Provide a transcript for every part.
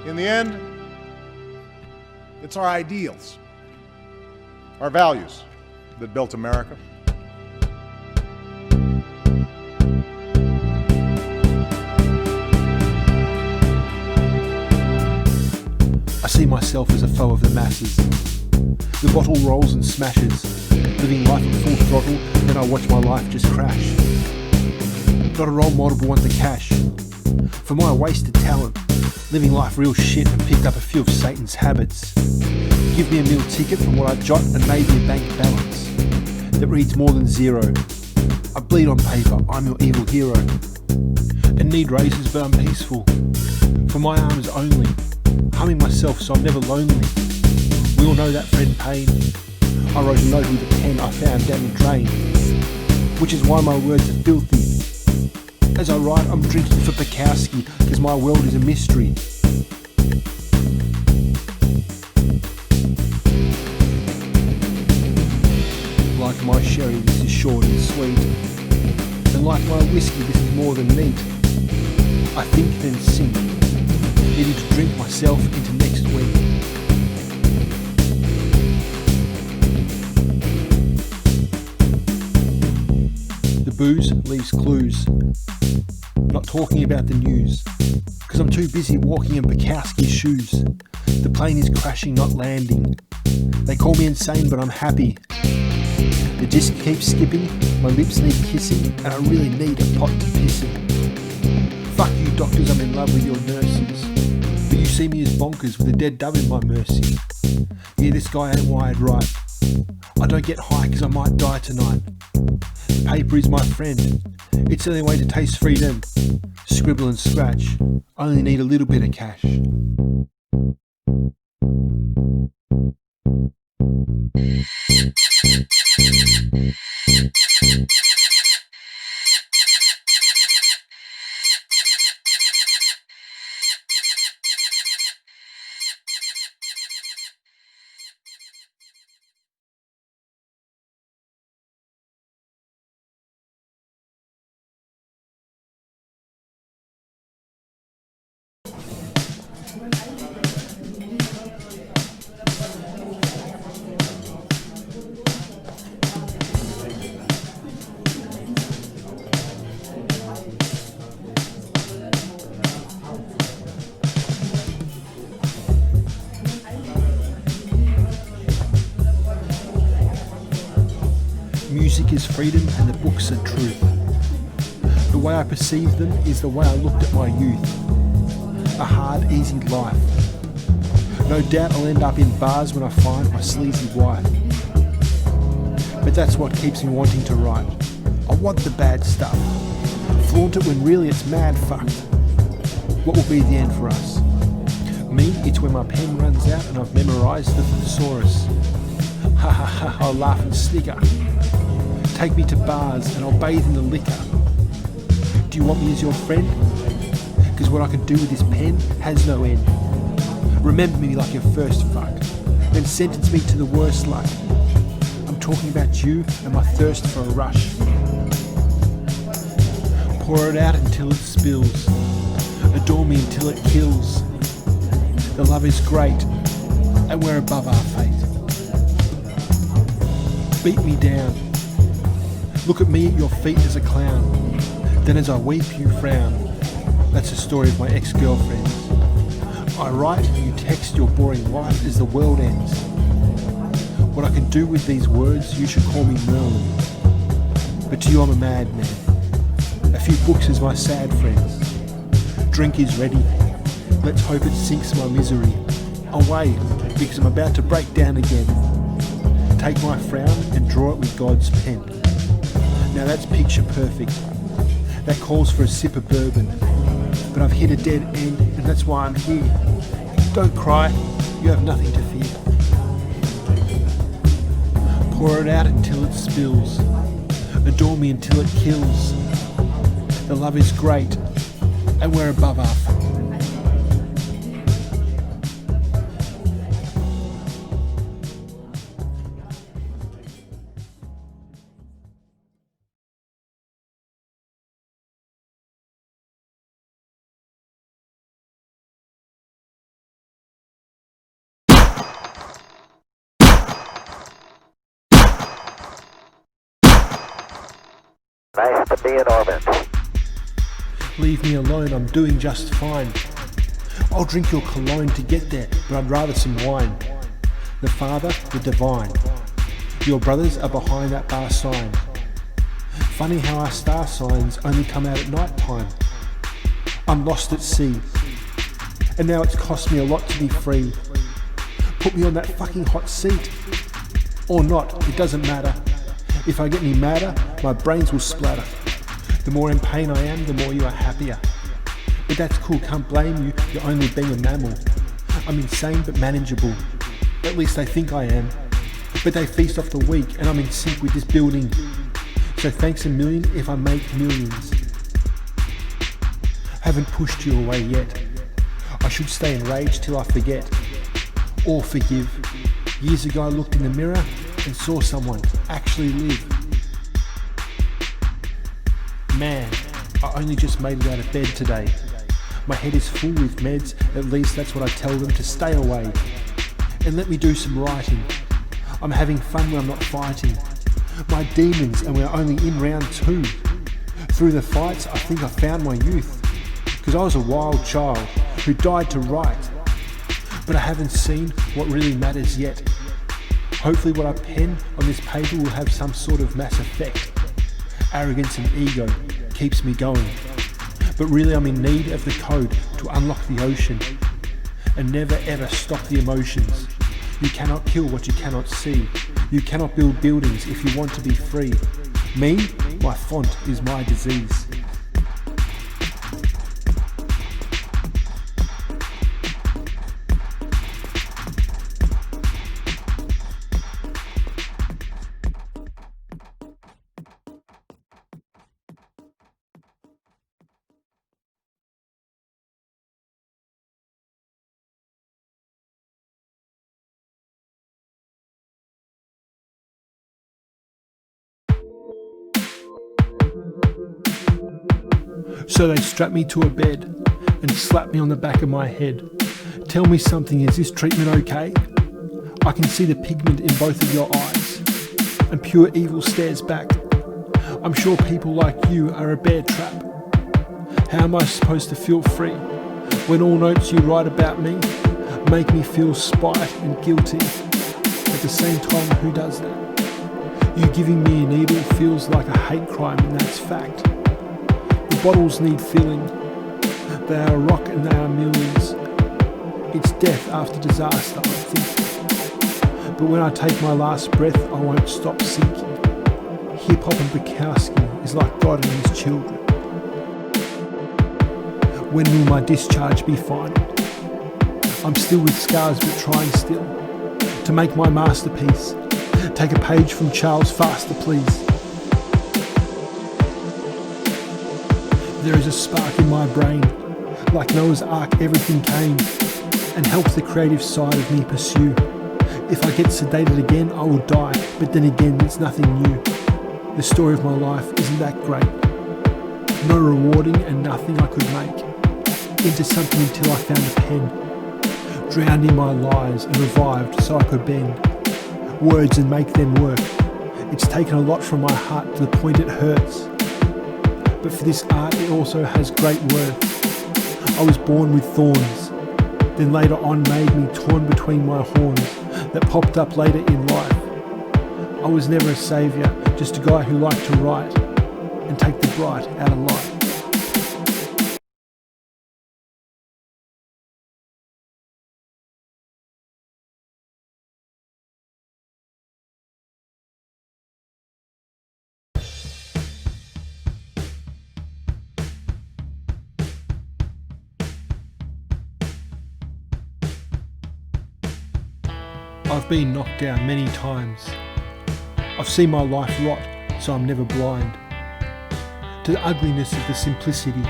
In the end, it's our ideals, our values that built America. I see myself as a foe of the masses. The bottle rolls and smashes, living life at full throttle, then I watch my life just crash. Got a role model but want the cash. For my wasted talent, living life real shit and picked up a few of Satan's habits. Give me a meal ticket from what I jot and maybe a bank balance that reads more than zero. I bleed on paper, I'm your evil hero. And need raises but I'm peaceful, for my arms only. Humming myself so I'm never lonely. We all know that friend pain. I wrote a note with a pen I found down the drain, which is why my words are filthy. As I write, I'm drinking for Bukowski, cause my world is a mystery. Like my sherry, this is short and sweet. And like my whiskey, this is more than neat. I think then sink, needing to drink myself into next week. The booze leaves clues. Not talking about the news, cause I'm too busy walking in Bukowski's shoes. The plane is crashing, not landing. They call me insane, but I'm happy. The disc keeps skipping, my lips need kissing, and I really need a pot to piss in. Fuck you doctors, I'm in love with your nurses, but you see me as bonkers with a dead dove in my mercy. Yeah, this guy ain't wired right. I don't get high cause I might die tonight. Paper is my friend, it's the only way to taste freedom. Scribble and scratch, I only need a little bit of cash. Music is freedom and the books are truth. The way I perceive them is the way I looked at my youth. A hard, easy life. No doubt I'll end up in bars when I find my sleazy wife. But that's what keeps me wanting to write. I want the bad stuff. Flaunt it when really it's mad fucked. What will be the end for us? Me, it's when my pen runs out and I've memorised the thesaurus. Ha ha ha, I'll laugh and snicker. Take me to bars and I'll bathe in the liquor. Do you want me as your friend? Cause what I can do with this pen has no end. Remember me like your first fuck, then sentence me to the worst luck. I'm talking about you and my thirst for a rush. Pour it out until it spills. Adore me until it kills. The love is great and we're above our fate. Beat me down. Look at me at your feet as a clown. Then as I weep you frown. That's the story of my ex-girlfriends. I write, you text your boring life as the world ends. What I can do with these words, you should call me Merlin. But to you I'm a madman. A few books as my sad friends. Drink is ready. Let's hope it sinks my misery. Away, because I'm about to break down again. Take my frown and draw it with God's pen. Now that's picture perfect. That calls for a sip of bourbon. But I've hit a dead end and that's why I'm here. Don't cry, you have nothing to fear. Pour it out until it spills. Adore me until it kills. The love is great and we're above our fate. Nice to be in orbit. Leave me alone, I'm doing just fine. I'll drink your cologne to get there, but I'd rather some wine. The Father, the Divine. Your brothers are behind that bar sign. Funny how our star signs only come out at night time. I'm lost at sea, and now it's cost me a lot to be free. Put me on that fucking hot seat. Or not, it doesn't matter. If I get any madder, my brains will splatter. The more in pain I am, the more you are happier. But that's cool, can't blame you, you're only being a mammal. I'm insane but manageable. At least they think I am. But they feast off the weak, and I'm in sync with this building. So thanks a million if I make millions. Haven't pushed you away yet. I should stay enraged till I forget. Or forgive. Years ago I looked in the mirror and saw someone actually live. Man, I only just made it out of bed today. My head is full with meds, at least that's what I tell them to stay away. And let me do some writing. I'm having fun when I'm not fighting. My demons, and we're only in round 2. Through the fights, I think I found my youth. Cause I was a wild child who died to write. But I haven't seen what really matters yet. Hopefully what I pen on this paper will have some sort of mass effect. Arrogance and ego keeps me going. But really I'm in need of the code to unlock the ocean. And never ever stop the emotions. You cannot kill what you cannot see. You cannot build buildings if you want to be free. Me, my font is my disease. So they strap me to a bed and slap me on the back of my head. Tell me something, is this treatment okay? I can see the pigment in both of your eyes, and pure evil stares back. I'm sure people like you are a bear trap. How am I supposed to feel free when all notes you write about me make me feel spite and guilty? At the same time, who does that? You giving me a needle feels like a hate crime, and that's fact. The bottles need filling. They are a rock and they are millions. It's death after disaster, I think. But when I take my last breath, I won't stop sinking. Hip-hop and Bukowski is like God and his children. When will my discharge be final? I'm still with scars but trying still to make my masterpiece. Take a page from Charles Faster, please. There is a spark in my brain, like Noah's Ark everything came, and helps the creative side of me pursue. If I get sedated again, I will die, but then again, it's nothing new. The story of my life isn't that great. No rewarding and nothing I could make. Into something until I found a pen. Drowned in my lies and revived so I could bend words and make them work. It's taken a lot from my heart to the point it hurts. But for this art it also has great worth. I was born with thorns, then later on made me torn between my horns that popped up later in life. I was never a saviour, just a guy who liked to write and take the bright out of life. I've been knocked down many times. I've seen my life rot, so I'm never blind to the ugliness of the simplicity.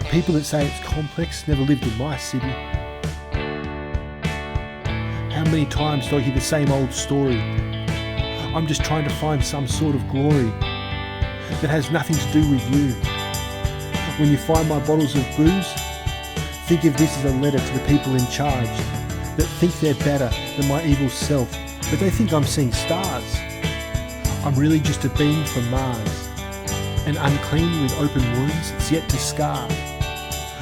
People that say it's complex never lived in my city. How many times do I hear the same old story? I'm just trying to find some sort of glory that has nothing to do with you. When you find my bottles of booze, think of this as a letter to the people in charge that think they're better than my evil self, but they think I'm seeing stars. I'm really just a being from Mars. and unclean with open wounds that's yet to scar.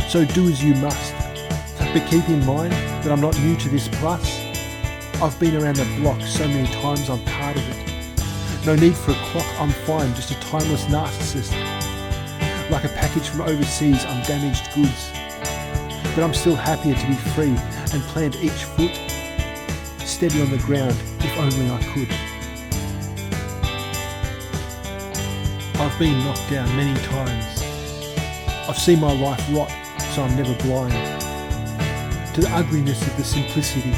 So do as you must, but keep in mind that I'm not new to this plus. I've been around the block so many times I'm part of it. No need for a clock, I'm fine, just a timeless narcissist. Like a package from overseas, I'm damaged goods. But I'm still happier to be free and plant each foot steady on the ground, if only I could. I've been knocked down many times. I've seen my life rot, so I'm never blind to the ugliness of the simplicity.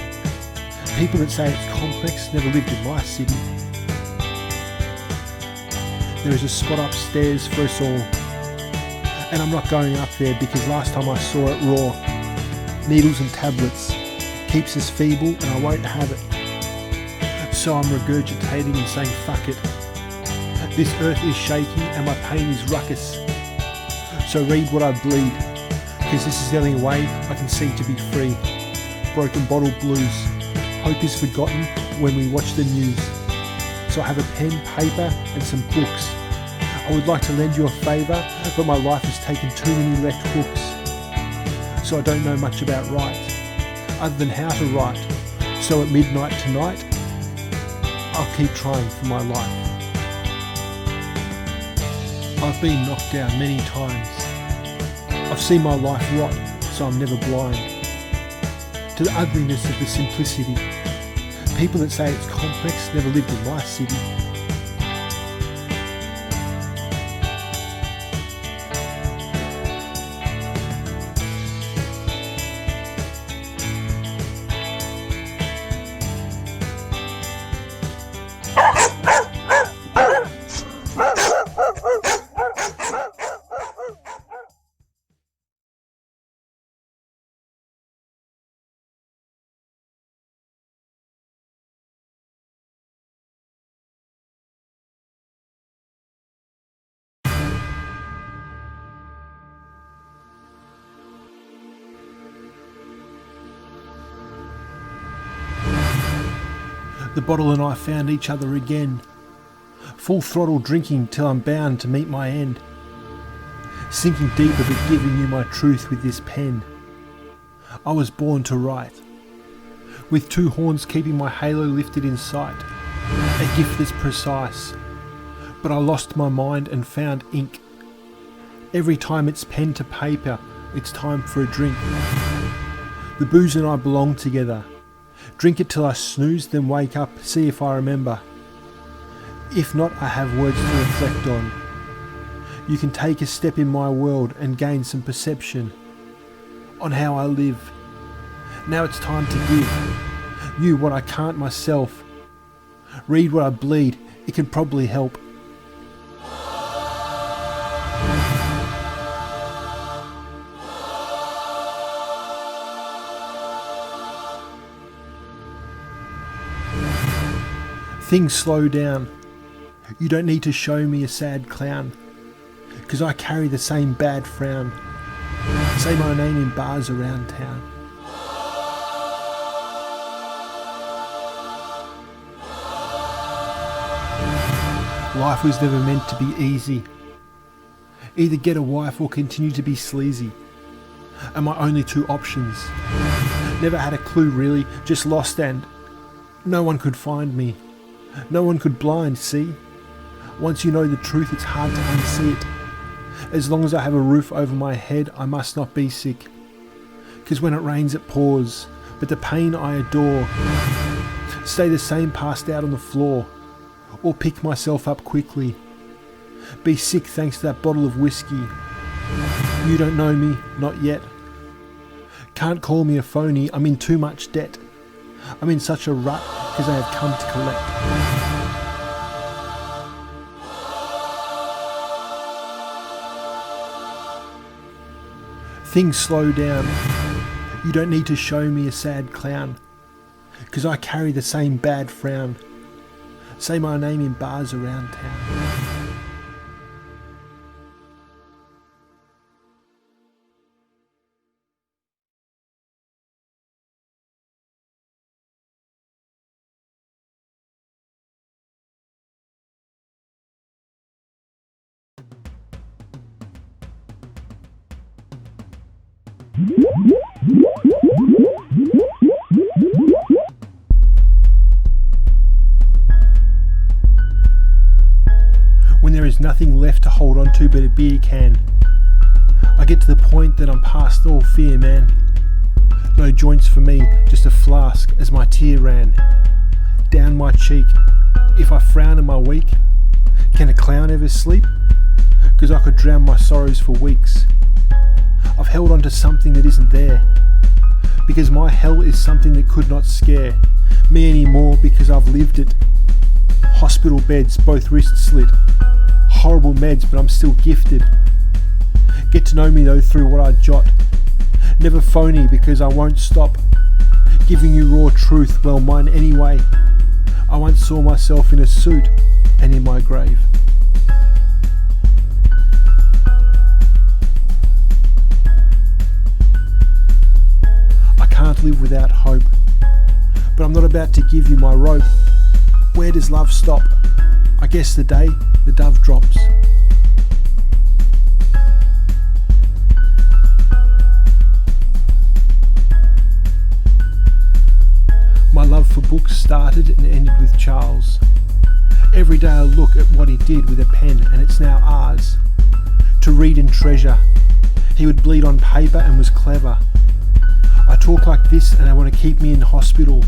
People that say it's complex never lived in my city. There is a spot upstairs for us all, and I'm not going up there because last time I saw it raw. Needles and tablets keeps us feeble, and I won't have it. So I'm regurgitating and saying fuck it. This earth is shaking and my pain is ruckus. So read what I bleed, because this is the only way I can see to be free. Broken bottle blues. Hope is forgotten when we watch the news. So I have a pen, paper and some books. I would like to lend you a favour, but my life has taken too many left hooks. So I don't know much about right, other than how to write. So at midnight tonight, I'll keep trying for my life. I've been knocked down many times. I've seen my life rot, so I'm never blind to the ugliness of the simplicity. People that say it's complex never lived in my city. The bottle and I found each other again, full throttle drinking till I'm bound to meet my end, sinking deeper but giving you my truth with this pen. I was born to write, with two horns keeping my halo lifted in sight, a gift that's precise, but I lost my mind and found ink. Every time it's pen to paper, it's time for a drink. The booze and I belong together. Drink it till I snooze, then wake up, see if I remember. If not, I have words to reflect on. You can take a step in my world and gain some perception on how I live. Now it's time to give you what I can't myself. Read what I bleed, it can probably help. Things slow down. You don't need to show me a sad clown, 'cause I carry the same bad frown. Say my name in bars around town. Life was never meant to be easy. Either get a wife or continue to be sleazy are my only two options. Never had a clue really, just lost, and no one could find me. No one could blind, see? Once you know the truth, it's hard to unsee it. As long as I have a roof over my head, I must not be sick. 'Cause when it rains it pours, but the pain I adore. Stay the same passed out on the floor, or pick myself up quickly. Be sick thanks to that bottle of whiskey. You don't know me, not yet. Can't call me a phony, I'm in too much debt. I'm in such a rut, 'cause I have come to collect. Things slow down. You don't need to show me a sad clown, 'cause I carry the same bad frown. Say my name in bars around town. When there is nothing left to hold on to but a beer can, I get to the point that I'm past all fear, man. No joints for me, just a flask as my tear ran down my cheek. If I frown in my week, can a clown ever sleep? 'Cause I could drown my sorrows for weeks. I've held on to something that isn't there, because my hell is something that could not scare me anymore, because I've lived it. Hospital beds, both wrists slit. Horrible meds, but I'm still gifted. Get to know me though through what I jot. Never phony, because I won't stop giving you raw truth, well mine anyway. I once saw myself in a suit and in my grave. I can't live without hope, but I'm not about to give you my rope. Where does love stop? I guess the day the dove drops. My love for books started and ended with Charles. Every day I look at what he did with a pen, and it's now ours to read and treasure. He would bleed on paper and was clever. I talk like this and they want to keep me in hospital.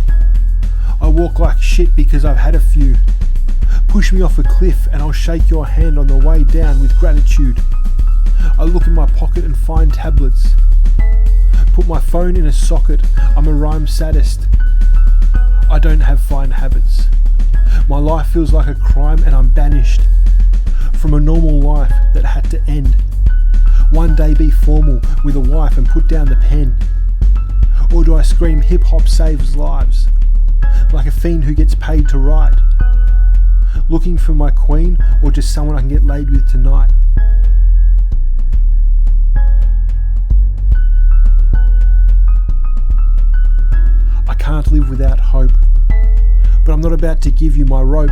I walk like shit because I've had a few. Push me off a cliff and I'll shake your hand on the way down with gratitude. I look in my pocket and find tablets. Put my phone in a socket, I'm a rhyme sadist. I don't have fine habits. My life feels like a crime and I'm banished from a normal life that had to end. One day be formal with a wife and put down the pen. Or do I scream hip hop saves lives, like a fiend who gets paid to write? Looking for my queen or just someone I can get laid with tonight? I can't live without hope, but I'm not about to give you my rope.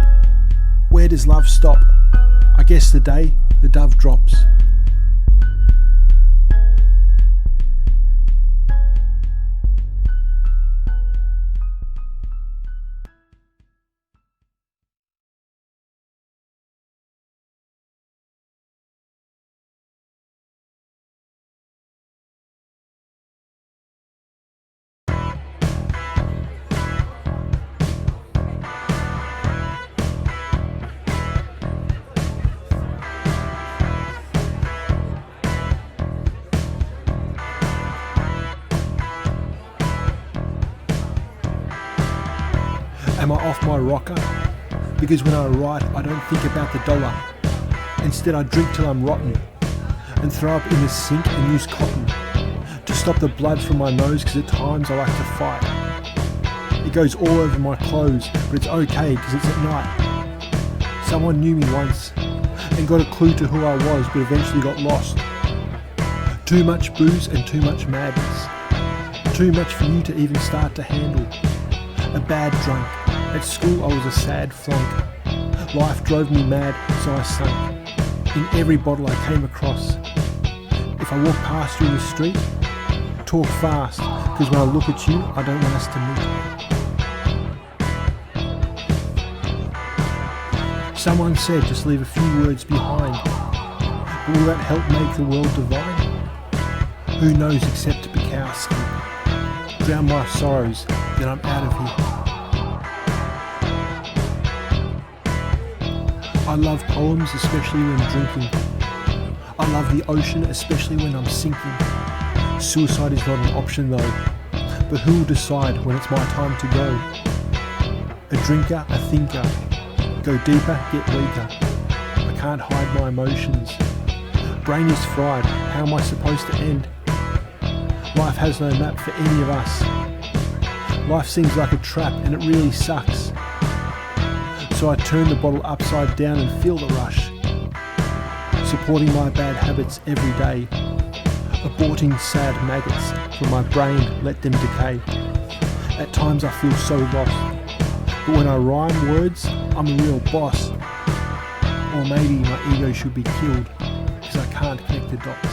Where does love stop? I guess the day the dove drops. Am I off my rocker? Because when I write, I don't think about the dollar. Instead, I drink till I'm rotten and throw up in the sink and use cotton to stop the blood from my nose, because at times I like to fight. It goes all over my clothes, but it's okay because it's at night. Someone knew me once and got a clue to who I was, but eventually got lost. Too much booze and too much madness. Too much for you to even start to handle. A bad drunk. At school I was a sad flunk. Life drove me mad, so I sunk in every bottle I came across. If I walk past you in the street, talk fast, because when I look at you, I don't want us to meet. Someone said just leave a few words behind, but will that help make the world divine? Who knows except Bukowski. Drown my sorrows, then I'm out of here. I love poems, especially when drinking. I love the ocean, especially when I'm sinking. Suicide is not an option though, but who will decide when it's my time to go? A drinker, a thinker. Go deeper, get weaker. I can't hide my emotions. Brain is fried, how am I supposed to end? Life has no map for any of us. Life seems like a trap and it really sucks. So I turn the bottle upside down and feel the rush. Supporting my bad habits every day. Aborting sad maggots from my brain, let them decay. At times I feel so lost. But when I rhyme words, I'm a real boss. Or maybe my ego should be killed, because I can't connect the dots.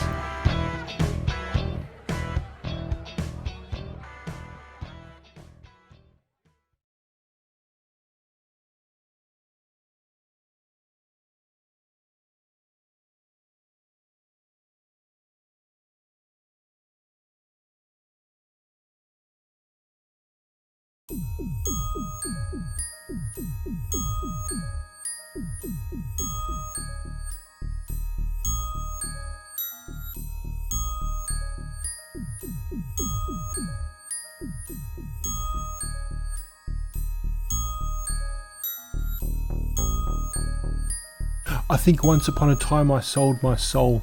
I think once upon a time I sold my soul.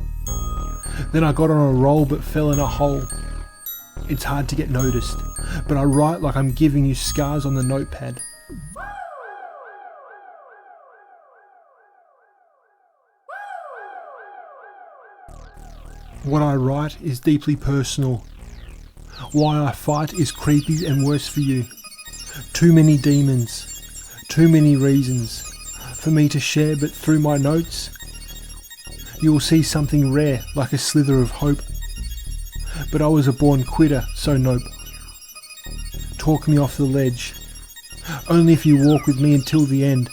Then I got on a roll but fell in a hole. It's hard to get noticed, but I write like I'm giving you scars on the notepad. What I write is deeply personal. Why I fight is creepy and worse for you. Too many demons, too many reasons for me to share, but through my notes you will see something rare like a slither of hope. But I was a born quitter, so nope. Talk me off the ledge. Only if you walk with me until the end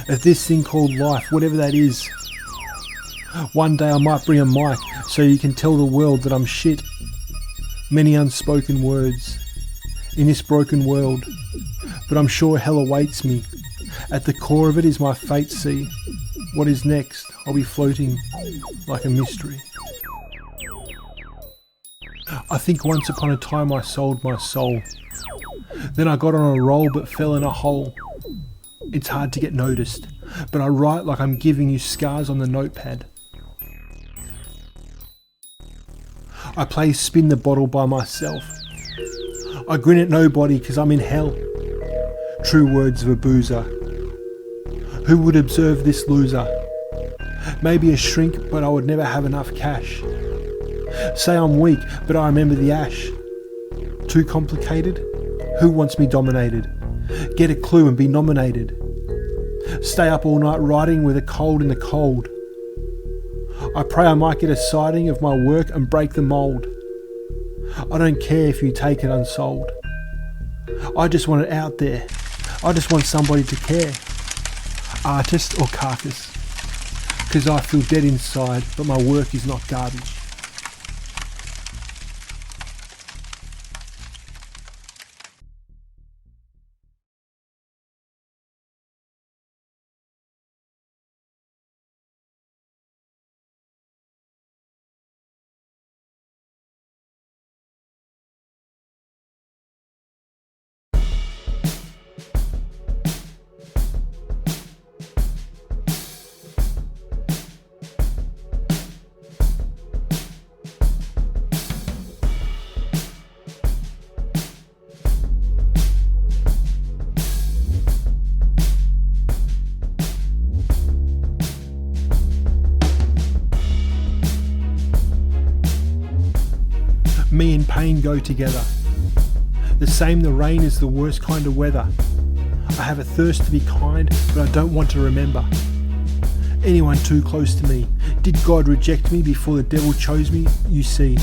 of this thing called life, whatever that is. One day I might bring a mic so you can tell the world that I'm shit. Many unspoken words in this broken world, but I'm sure hell awaits me. At the core of it is my fate, see. What is next? I'll be floating like a mystery. I think once upon a time I sold my soul. Then I got on a roll but fell in a hole. It's hard to get noticed, but I write like I'm giving you scars on the notepad. I play spin the bottle by myself. I grin at nobody cause I'm in hell. True words of a boozer. Who would observe this loser? Maybe a shrink, but I would never have enough cash. Say I'm weak, but I remember the ash. Too complicated? Who wants me dominated? Get a clue and be nominated. Stay up all night writing with a cold in the cold. I pray I might get a sighting of my work and break the mould. I don't care if you take it unsold. I just want it out there. I just want somebody to care. Artist or carcass. Cause I feel dead inside, but my work is not garbage. Me and pain go together. The same, the rain is the worst kind of weather. I have a thirst to be kind, but I don't want to remember anyone too close to me. Did God reject me before the devil chose me? You see,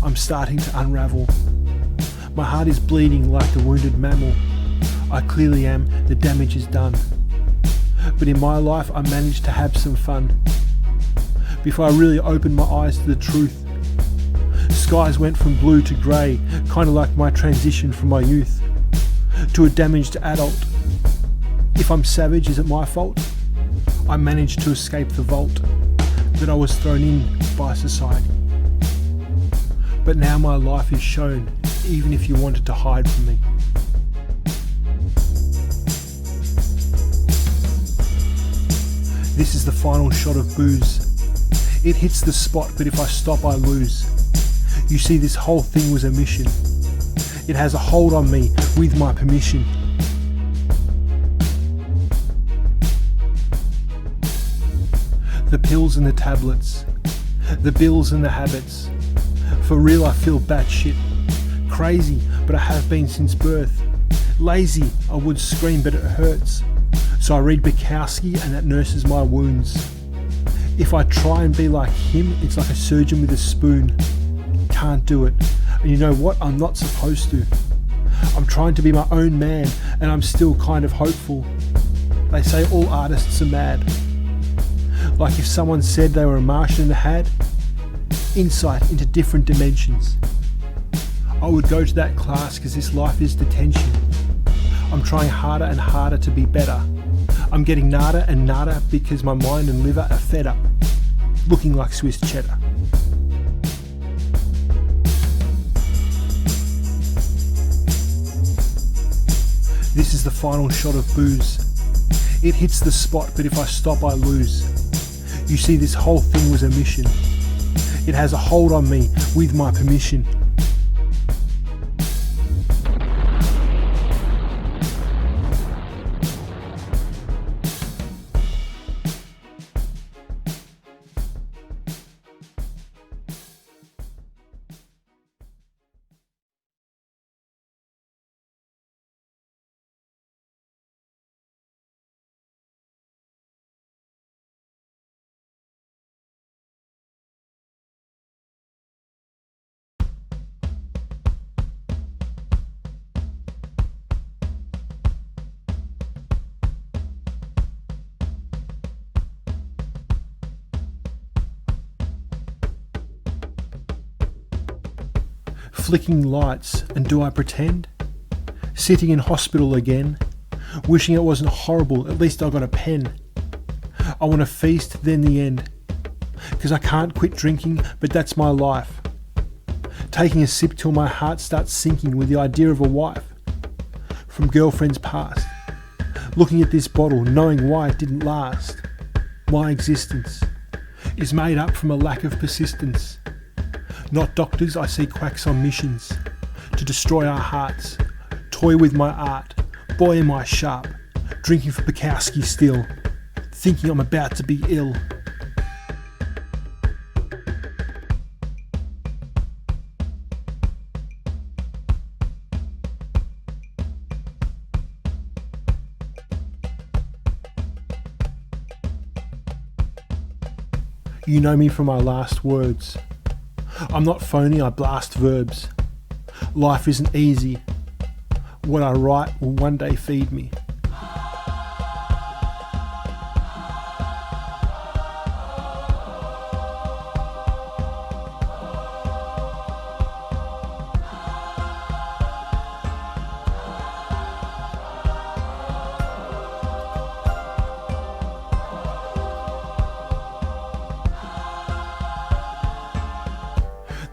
I'm starting to unravel. My heart is bleeding like the wounded mammal. I clearly am, the damage is done. But in my life I managed to have some fun. Before I really opened my eyes to the truth, skies went from blue to grey, kind of like my transition from my youth to a damaged adult. If I'm savage, is it my fault? I managed to escape the vault that I was thrown in by society. But now my life is shown, even if you wanted to hide from me. This is the final shot of booze. It hits the spot, but if I stop I lose. You see, this whole thing was a mission. It has a hold on me with my permission. The pills and the tablets, the bills and the habits. For real, I feel batshit. Crazy, but I have been since birth. Lazy, I would scream, but it hurts. So I read Bukowski and that nurses my wounds. If I try and be like him, it's like a surgeon with a spoon. Can't do it. And you know what? I'm not supposed to. I'm trying to be my own man, and I'm still kind of hopeful. They say all artists are mad. Like if someone said they were a Martian and had insight into different dimensions. I would go to that class because this life is detention. I'm trying harder and harder to be better. I'm getting nada and nada because my mind and liver are fed up, looking like Swiss cheddar. This is the final shot of booze. It hits the spot, but if I stop, I lose. You see, this whole thing was a mission. It has a hold on me with my permission. Flicking lights, and do I pretend? Sitting in hospital again, wishing it wasn't horrible, at least I got a pen. I want to feast, then the end, 'cause I can't quit drinking, but that's my life. Taking a sip till my heart starts sinking with the idea of a wife from girlfriends past. Looking at this bottle, knowing why it didn't last. My existence is made up from a lack of persistence. Not doctors, I see quacks on missions to destroy our hearts. Toy with my art, boy am I sharp. Drinking for Bukowski still, thinking I'm about to be ill. You know me from my last words. I'm not phony, I blast verbs. Life isn't easy. What I write will one day feed me.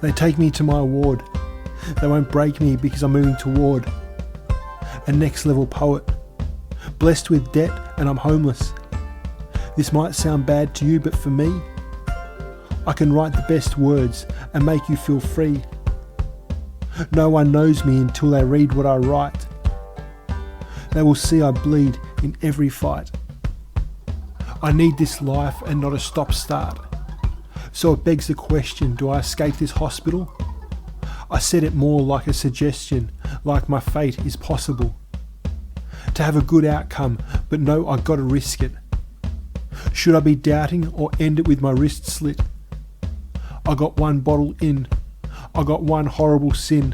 They take me to my ward. They won't break me because I'm moving toward a next level poet. Blessed with debt and I'm homeless. This might sound bad to you, but for me, I can write the best words and make you feel free. No one knows me until they read what I write. They will see I bleed in every fight. I need this life and not a stop-start. So it begs the question, do I escape this hospital? I said it more like a suggestion, like my fate is possible. To have a good outcome, but no, I gotta risk it. Should I be doubting or end it with my wrist slit? I got one bottle in, I got one horrible sin.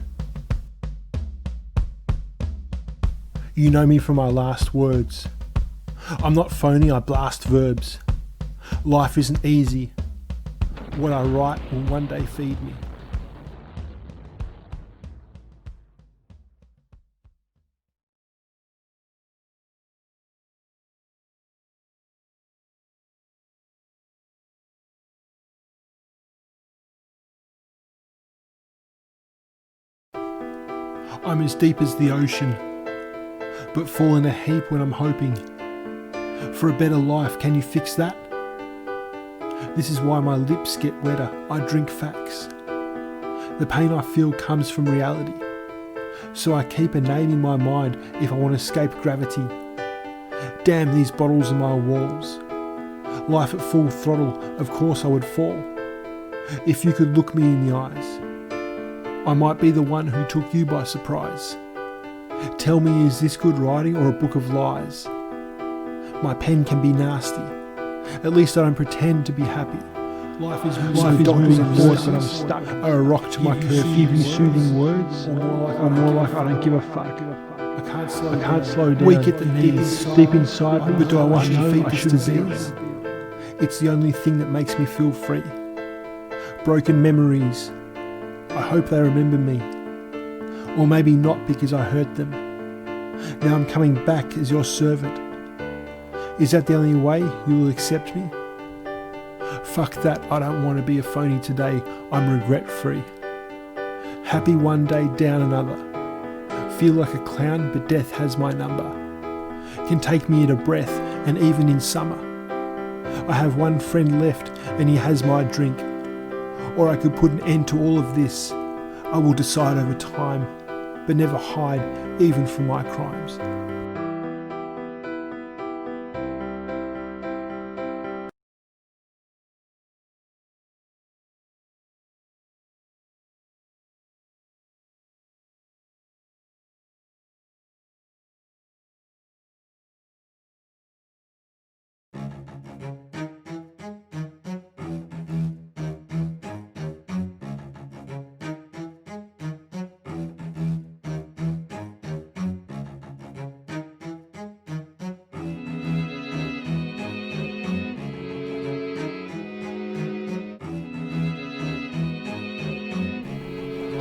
You know me from my last words. I'm not phony, I blast verbs. Life isn't easy. What I write will one day feed me. I'm as deep as the ocean, but fall in a heap when I'm hoping for a better life. Can you fix that? This is why my lips get wetter. I drink facts. The pain I feel comes from reality. So I keep a name in my mind if I want to escape gravity. Damn these bottles and my walls. Life at full throttle, of course I would fall. If you could look me in the eyes, I might be the one who took you by surprise. Tell me, is this good writing or a book of lies? My pen can be nasty. At least I don't pretend to be happy. Life is doctors and words, but I'm stuck. Are a rock to my curfew. Give you soothing words, or more like I don't give a fuck. I can't slow down. Weak at the knees, deep inside me. But do I want to know defeat I this shouldn't be. disease? It's the only thing that makes me feel free. Broken memories. I hope they remember me. Or maybe not because I hurt them. Now I'm coming back as your servant. Is that the only way you will accept me? Fuck that, I don't want to be a phony today, I'm regret-free. Happy one day, down another. Feel like a clown, but death has my number. Can take me at a breath, and even in summer. I have one friend left, and he has my drink. Or I could put an end to all of this. I will decide over time, but never hide even from my crimes.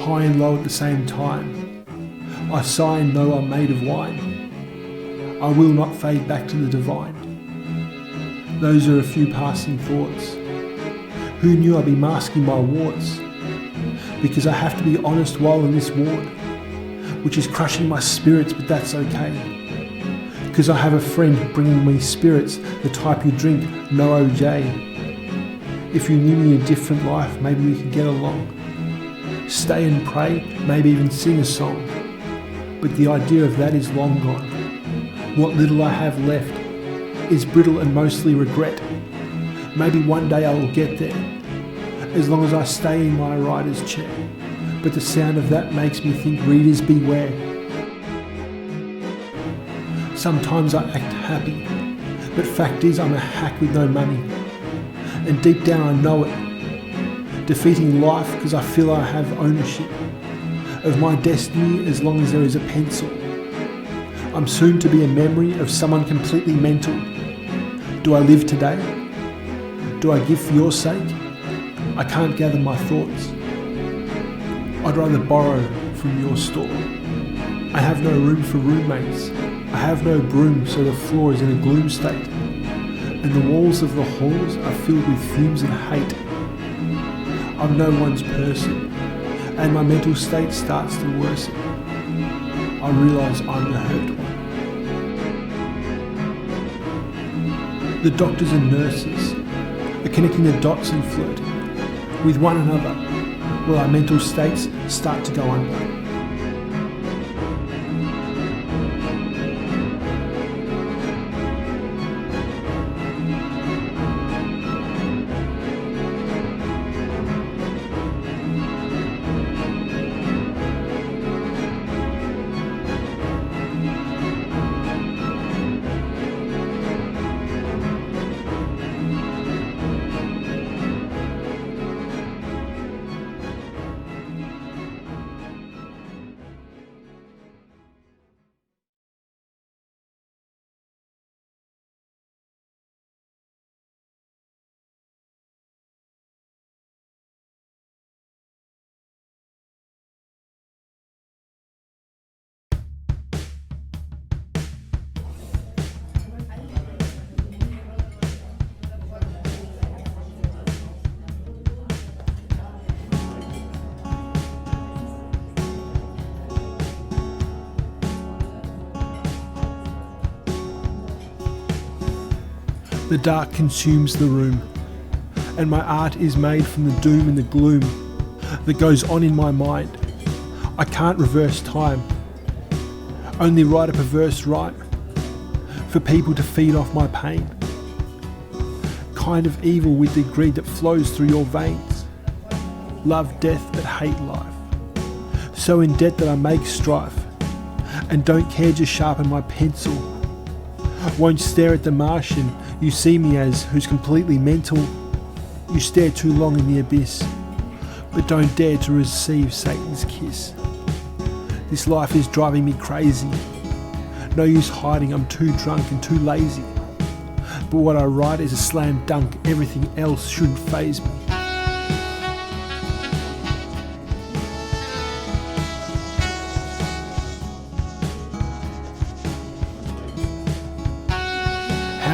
High and low at the same time. I sigh and know I'm made of wine. I will not fade back to the divine. Those are a few passing thoughts. Who knew I'd be masking my warts? Because I have to be honest while in this ward, which is crushing my spirits, but that's okay. Because I have a friend bringing me spirits, the type you drink, no OJ. If you knew me a different life, maybe we could get along. Stay and pray, maybe even sing a song. But the idea of that is long gone. What little I have left is brittle and mostly regret. Maybe one day I will get there, as long as I stay in my writer's chair. But the sound of that makes me think, readers beware. Sometimes I act happy, but fact is I'm a hack with no money. And deep down I know it. Defeating life because I feel I have ownership of my destiny as long as there is a pencil. I'm soon to be a memory of someone completely mental. Do I live today? Do I give for your sake? I can't gather my thoughts. I'd rather borrow from your store. I have no room for roommates. I have no broom, so the floor is in a gloom state. And the walls of the halls are filled with fumes and hate. I'm no one's person, and my mental state starts to worsen. I realise I'm the hurt one. The doctors and nurses are connecting the dots and flirting with one another, while our mental states start to go under. The dark consumes the room, and my art is made from the doom and the gloom that goes on in my mind. I can't reverse time, only write a perverse rhyme for people to feed off my pain. Kind of evil with the greed that flows through your veins. Love death but hate life. So in debt that I make strife, and don't care, just sharpen my pencil. Won't stare at the Martian you see me as, who's completely mental. You stare too long in the abyss, but don't dare to receive Satan's kiss. This life is driving me crazy. No use hiding, I'm too drunk and too lazy. But what I write is a slam dunk, everything else shouldn't faze me.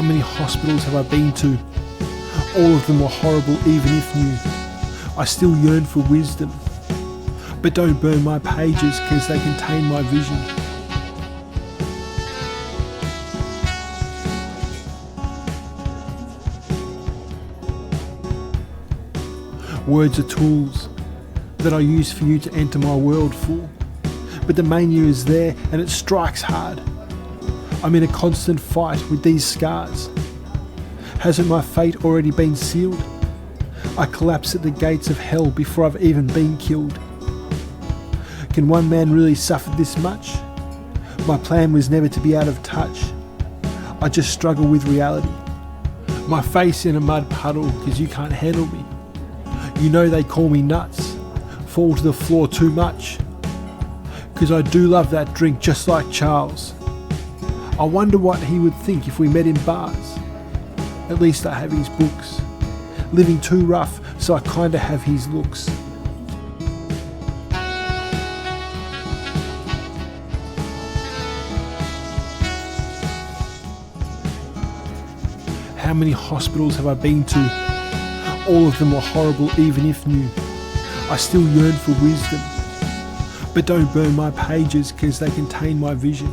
many hospitals have I been to? All of them were horrible, even if new. I still yearn for wisdom, but don't burn my pages because they contain my vision. Words are tools that I use for you to enter my world full, but the mania is there and it strikes hard. I'm in a constant fight with these scars. Hasn't my fate already been sealed? I collapse at the gates of hell before I've even been killed. Can one man really suffer this much? My plan was never to be out of touch. I just struggle with reality. My face in a mud puddle because you can't handle me. You know they call me nuts, fall to the floor too much. Because I do love that drink just like Charles. I wonder what he would think if we met in bars. At least I have his books. Living too rough, so I kinda have his looks. How many hospitals have I been to? All of them were horrible, even if new. I still yearn for wisdom, but don't burn my pages because they contain my vision.